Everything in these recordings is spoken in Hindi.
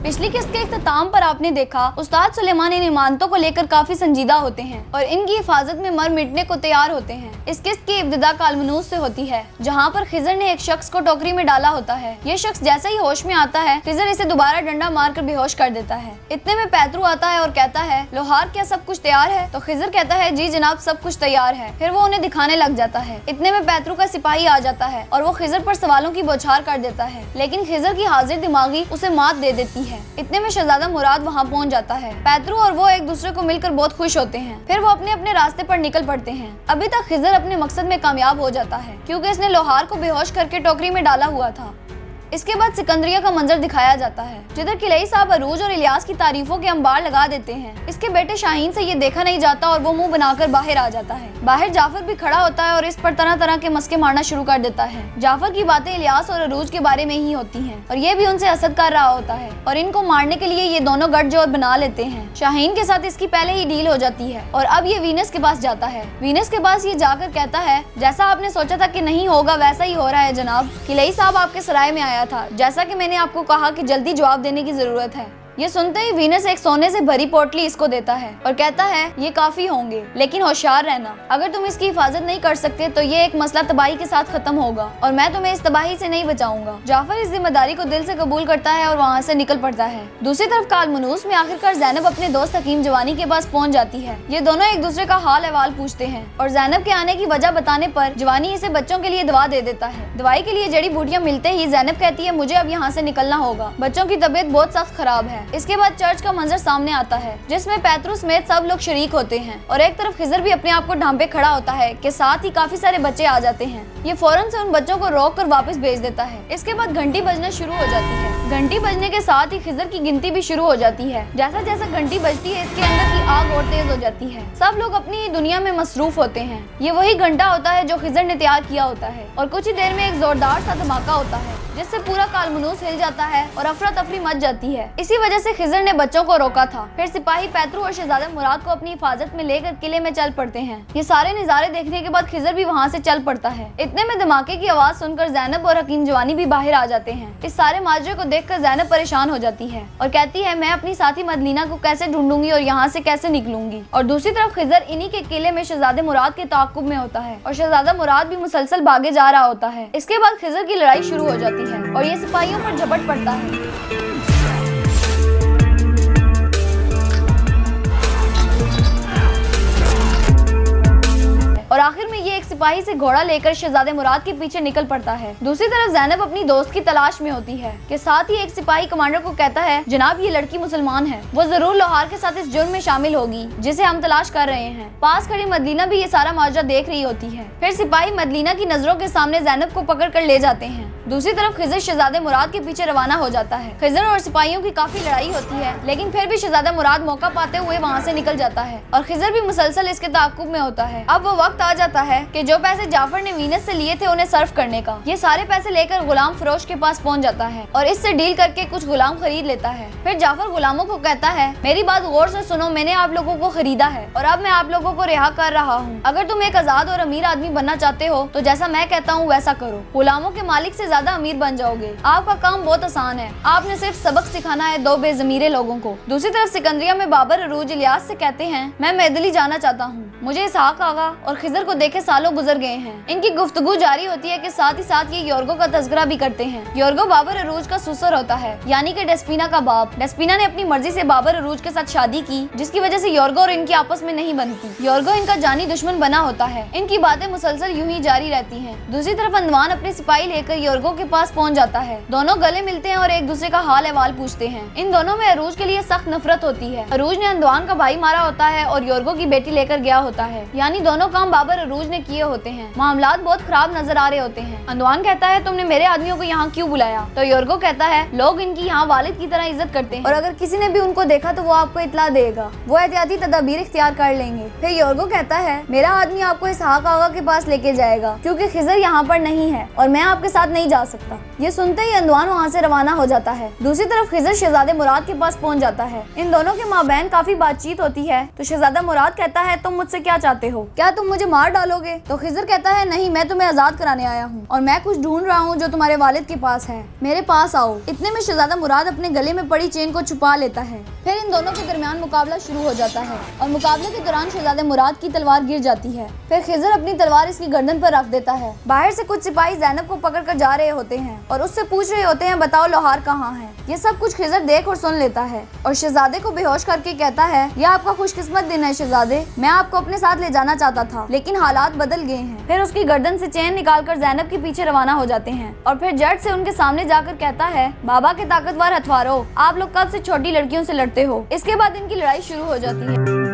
पिछली किस्त के इख्तिताम पर आपने देखा उस्ताद सुलेमान इन इमानतों को लेकर काफी संजीदा होते हैं और इनकी हिफाजत में मर मिटने को तैयार होते हैं। इस किस्त की इब्तिदा कालमनूस से होती है, जहाँ पर खिजर ने एक शख्स को टोकरी में डाला होता है। ये शख्स जैसे ही होश में आता है, खिजर इसे दोबारा डंडा मारकर बेहोश कर देता है। इतने में पैतरू आता है और कहता है, लोहार क्या सब कुछ तैयार है? तो खिजर कहता है, जी जनाब सब कुछ तैयार है। फिर वो उन्हें दिखाने लग जाता है। इतने में पैतरू का सिपाही आ जाता है और वो खिजर पर सवालों की बौछार कर देता है, लेकिन खिजर की हाजिर दिमागी उसे मात दे देती है। इतने में शहजादा मुराद वहाँ पहुँच जाता है। पैतरू और वो एक दूसरे को मिलकर बहुत खुश होते हैं। फिर वो अपने अपने रास्ते पर निकल पड़ते हैं। अभी तक खिजर अपने मकसद में कामयाब हो जाता है, क्योंकि इसने लोहार को बेहोश करके टोकरी में डाला हुआ था। इसके बाद सिकंदरिया का मंजर दिखाया जाता है, जिधर किलई साहब अरूज और इलियास की तारीफों के अंबार लगा देते हैं। इसके बेटे शाहीन से ये देखा नहीं जाता और वो मुंह बनाकर बाहर आ जाता है। बाहर जाफर भी खड़ा होता है और इस पर तरह तरह के मस्के मारना शुरू कर देता है। जाफर की बातें इलियास और अरूज के बारे में ही होती हैं और ये भी उनसे हसद कर रहा होता है और इनको मारने के लिए ये दोनों गठजोड़ बना लेते हैं। शाहीन के साथ इसकी पहले ही डील हो जाती है और अब ये वीनस के पास जाता है। वीनस के पास ये जाकर कहता है, जैसा आपने सोचा था कि नहीं होगा वैसा ही हो रहा है जनाब। किलई साहब आपके सराय में आया था, जैसा कि मैंने आपको कहा कि जल्दी जवाब देने की जरूरत है। ये सुनते ही वीनस एक सोने से भरी पोटली इसको देता है और कहता है, ये काफी होंगे, लेकिन होशियार रहना, अगर तुम इसकी हिफाजत नहीं कर सकते तो ये एक मसला तबाही के साथ खत्म होगा और मैं तुम्हें इस तबाही से नहीं बचाऊंगा। जाफर इस जिम्मेदारी को दिल से कबूल करता है और वहाँ से निकल पड़ता है। दूसरी तरफ कालमनूस में आखिरकार ज़ैनब अपने दोस्त हकीम जवानी के पास पहुँच जाती है। ये दोनों एक दूसरे का हाल अहवाल पूछते हैं और ज़ैनब के आने की वजह बताने पर जवानी इसे बच्चों के लिए दवा दे देता है। दवाई के लिए जड़ी बूटियाँ मिलते ही ज़ैनब कहती है, मुझे अब यहाँ से निकलना होगा, बच्चों की तबीयत बहुत सख्त खराब है। इसके बाद चर्च का मंजर सामने आता है, जिसमें पैतरू समेत सब लोग शरीक होते हैं और एक तरफ खिजर भी अपने आप को ढांपे खड़ा होता है कि साथ ही काफी सारे बच्चे आ जाते हैं। ये फौरन से उन बच्चों को रोक कर वापस भेज देता है। इसके बाद घंटी बजना शुरू हो जाती है। घंटी बजने के साथ ही खिजर की गिनती भी शुरू हो जाती है। जैसा जैसा घंटी बजती है, इसके अंदर की आग और तेज हो जाती है। सब लोग अपनी ही दुनिया में मसरूफ होते हैं। ये वही घंटा होता है जो खिजर ने तैयार किया होता है और कुछ ही देर में एक जोरदार सा धमाका होता है, जिससे पूरा कालमनूस हिल जाता है और अफरा तफरी मच जाती है। इसी वजह से खिजर ने बच्चों को रोका था। फिर सिपाही पैतरू और शहजादा मुराद को अपनी हिफाजत में लेकर किले में चल पड़ते हैं। ये सारे नजारे देखने के बाद खिजर भी वहाँ से चल पड़ता है। इतने में धमाके की आवाज सुनकर ज़ैनब और हकीम जवानी भी बाहर आ जाते हैं। इस सारे माजरे को देखकर ज़ैनब परेशान हो जाती है और कहती है, मैं अपनी साथी मदलीना को कैसे ढूंढूंगी और यहाँ से कैसे निकलूंगी। और दूसरी तरफ खिजर इन्हीं के किले में शहजादे मुराद के ताक़ुब में होता है और शहजादा मुराद भी मुसलसल भागे जा रहा होता है। इसके बाद खिजर की लड़ाई शुरू हो जाती है और ये सिपाहियों पर झपट पड़ता है। और आखिर में ये एक सिपाही से घोड़ा लेकर शहजादे मुराद के पीछे निकल पड़ता है। दूसरी तरफ ज़ैनब अपनी दोस्त की तलाश में होती है कि साथ ही एक सिपाही कमांडर को कहता है, जनाब ये लड़की मुसलमान है, वो जरूर लोहार के साथ इस जुर्म में शामिल होगी जिसे हम तलाश कर रहे हैं। पास खड़ी मदलीना भी ये सारा माजरा देख रही होती है। फिर सिपाही मदलीना की नजरों के सामने ज़ैनब को पकड़ कर ले जाते हैं। दूसरी तरफ खिजर शहजादे मुराद के पीछे रवाना हो जाता है। खिजर और सिपाहियों की काफी लड़ाई होती है, लेकिन फिर भी शहजादा मुराद मौका पाते हुए वहाँ से निकल जाता है और खिजर भी मुसलसल इसके ताक़ुब में होता है। अब वो वक्त आ जाता है कि जो पैसे जाफर ने वीनस से लिए थे उन्हें सर्व करने का। ये सारे पैसे लेकर गुलाम फरोश के पास पहुँच जाता है और इससे डील करके कुछ गुलाम खरीद लेता है। फिर जाफर गुलामों को कहता है, मेरी बात गौर से सुनो, मैंने आप लोगों को खरीदा है और अब मैं आप लोगों को रिहा कर रहा हूँ। अगर तुम एक आजाद और अमीर आदमी बनना चाहते हो तो जैसा मैं कहता हूँ वैसा करो, गुलामों के मालिक से ज्यादा अमीर बन जाओगे। आपका काम बहुत आसान है, आपने सिर्फ सबक सिखाना है दो बेजमीरे लोगों को। दूसरी तरफ सिकंदरिया में बाबर अरूज इलियास से कहते हैं, मैं मैदली जाना चाहता हूँ, मुझे इसहाक आगा और खिजर को देखे सालों गुजर गए हैं। इनकी गुफ्तगू जारी होती है कि साथ ही साथ ये योर्गो का तज़किरा भी करते हैं। योर्गो बाबर अरूज का सुसर होता है, यानी कि डेस्पीना का बाप। डेस्पीना ने अपनी मर्जी से बाबर अरूज के साथ शादी की, जिसकी वजह से योर्गो और इनकी आपस में नहीं बनती। योर्गो इनका जानी दुश्मन बना होता है। इनकी बातें मुसलसल यूं ही जारी रहती हैं। दूसरी तरफ अंदवान अपने सिपाही लेकर योर्गो के पास पहुंच जाता है। दोनों गले मिलते हैं और एक दूसरे का हाल अहवाल पूछते हैं। इन दोनों में अरूज के लिए सख्त नफरत होती है। अरूज ने अंदवान का भाई मारा होता है और योर्गो की बेटी लेकर गया होता है, यानी दोनों काम बाबर अरूज ने किए होते हैं। मामलात बहुत खराब नजर आ रहे होते हैं। अंदवान कहता है, तुमने मेरे आदमियों को यहाँ क्यों बुलाया? तो योर्गो कहता है, लोग इनकी यहाँ वालिद की तरह इज्जत करते हैं और अगर किसी ने भी उनको देखा तो वो आपको इत्ला देगा, वो एहतियाती तदाबीर इख्तियार कर लेंगे। फिर योर्गो कहता है, मेरा आदमी आपको इसहाक आगा के पास लेके जाएगा क्योंकि खिजर यहाँ पर नहीं है और मैं आपके साथ नहीं जा सकता। ये सुनते ही अंदवान वहाँ से रवाना हो जाता है। दूसरी तरफ खिजर शहजादे मुराद के पास पहुँच जाता है। इन दोनों के माबैन काफी बातचीत होती है तो शहजादा मुराद कहता है, तुम मुझसे क्या चाहते हो? क्या तुम मुझे मार डालोगे? तो खिजर कहता है नहीं, मैं तुम्हें आजाद कराने आया हूँ और मैं कुछ ढूंढ रहा हूँ जो तुम्हारे वालिद के पास है, मेरे पास आओ। इतने में शहजादा मुराद अपने गले में पड़ी चेन को छुपा लेता है। फिर इन दोनों के दरमियान मुकाबला शुरू हो जाता है और मुकाबले के दौरान शहजादे मुराद की तलवार गिर जाती है। फिर खिजर अपनी तलवार इसकी गर्दन पर रख देता है। बाहर से कुछ सिपाही ज़ैनब को पकड़ कर जा रहे होते हैं और उससे पूछ रहे होते हैं बताओ लोहार कहाँ है। ये सब कुछ खिजर देख और सुन लेता है और शहजादे को बेहोश करके कहता है यह आपका खुशकिस्मत दिन है शहजादे, मैं आपको अपने साथ ले जाना चाहता था लेकिन हालात बदल गए हैं। फिर उसकी गर्दन से चेन निकालकर ज़ैनब के पीछे रवाना हो जाते हैं और फिर जट से उनके सामने जाकर कहता है बाबा के ताकतवर हथवारों, आप लोग कब से छोटी लड़कियों से लड़ते हो। इसके बाद इनकी लड़ाई शुरू हो जाती है।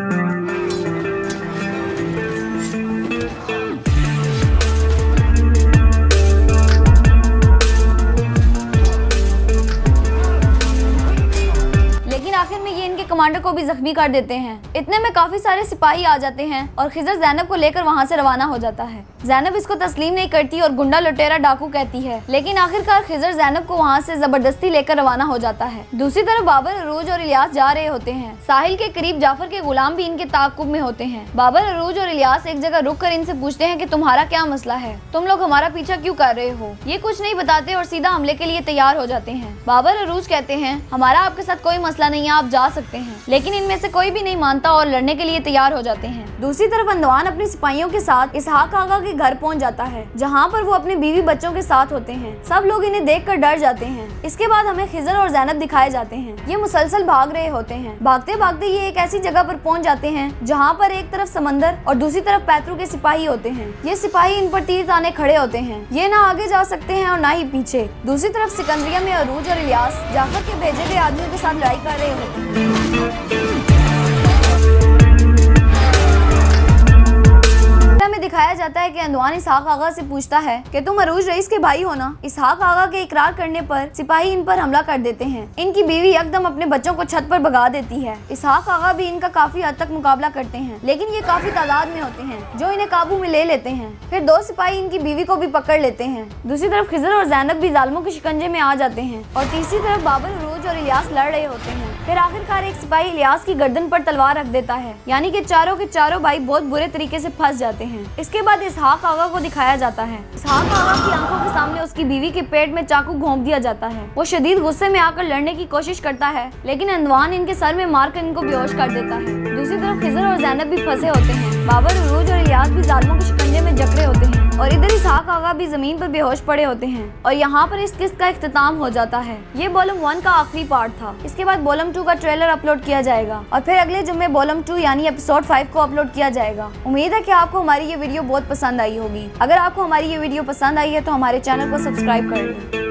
आखिर में ये इनके कमांडर को भी जख्मी कर देते हैं। इतने में काफी सारे सिपाही आ जाते हैं और खिजर ज़ैनब को लेकर वहाँ से रवाना हो जाता है। ज़ैनब इसको तस्लीम नहीं करती और गुंडा लुटेरा डाकू कहती है, लेकिन आखिरकार खिजर ज़ैनब को वहाँ से जबरदस्ती लेकर रवाना हो जाता है। दूसरी तरफ बाबर, अरूज और इलियास जा रहे होते हैं। साहिल के करीब जाफर के गुलाम भी इनके ताक़ुब में होते हैं। बाबर, अरूज और इलियास एक जगह रुक कर इनसे पूछते हैं कि तुम्हारा क्या मसला है, तुम लोग हमारा पीछा क्यों कर रहे हो। ये कुछ नहीं बताते और सीधा हमले के लिए तैयार हो जाते हैं। बाबर, अरूज कहते हैं हमारा आपके साथ कोई मसला नहीं है, आप जा सकते हैं, लेकिन इनमें से कोई भी नहीं मानता और लड़ने के लिए तैयार हो जाते हैं। दूसरी तरफ अंदवान अपने सिपाहियों के साथ इसहाक आगा के घर पहुंच जाता है, जहां पर वो अपने बीवी बच्चों के साथ होते हैं। सब लोग इन्हें देखकर डर जाते हैं। इसके बाद हमें खिजर और ज़ैनब दिखाए जाते हैं। ये मुसलसल भाग रहे होते हैं। भागते भागते ये एक ऐसी जगह पर पहुंच जाते हैं जहां पर एक तरफ समंदर और दूसरी तरफ पैतरू के सिपाही होते हैं। ये सिपाही इन पर तीर ताने खड़े होते हैं। ये ना आगे जा सकते हैं और ना ही पीछे। दूसरी तरफ सिकंदरिया में अरूज और इलियास जाफर के भेजे गए आदमियों के साथ लड़ाई कर रहे होते हैं। में दिखाया जाता है कि अंदवान इसहाक आगा से पूछता है कि तुम अरूज रईस के भाई हो ना। इसहाक आगा के इकरार करने पर सिपाही इन पर हमला कर देते हैं। इनकी बीवी एकदम अपने बच्चों को छत पर भगा देती है। इसहाक आगा भी इनका काफी हद तक मुकाबला करते हैं, लेकिन ये काफी तादाद में होते हैं जो इन्हें काबू में ले लेते हैं। फिर दो सिपाही इनकी बीवी को भी पकड़ लेते हैं। दूसरी तरफ खिजर और ज़ैनब भी जालिमों के शिकंजे में आ जाते हैं और तीसरी तरफ बाबर, अरूज और इलियास लड़ रहे होते हैं। फिर आखिरकार एक सिपाही इलियास की गर्दन पर तलवार रख देता है, यानी कि चारों के चारों भाई बहुत बुरे तरीके से फंस जाते हैं। इसके बाद इसहाक आगा को दिखाया जाता है। इसहाक आगा की आंखों के सामने उसकी बीवी के पेट में चाकू घोंप दिया जाता है। वो शदीद गुस्से में आकर लड़ने की कोशिश करता है, लेकिन अंदवान इनके सर में मारकर इनको बेहोश कर देता है। दूसरी तरफ खिजर और ज़ैनब भी फंसे होते हैं। बाबर, अरूज और इलियास भी जालिमों के शिकंजे में जकड़े होते हैं और इधर इसहाक आगा भी जमीन पर बेहोश पड़े होते हैं। और यहाँ पर इस किस्त का इख्तिताम हो जाता है। ये वॉल्यूम 1 का आखिरी पार्ट था। इसके बाद वॉल्यूम 2 का ट्रेलर अपलोड किया जाएगा और फिर अगले जुम्मे वॉल्यूम 2 यानी एपिसोड 5 को अपलोड किया जाएगा। उम्मीद है कि आपको हमारी ये वीडियो बहुत पसंद आई होगी। अगर आपको हमारी ये वीडियो पसंद आई है तो हमारे चैनल को सब्सक्राइब कर लें।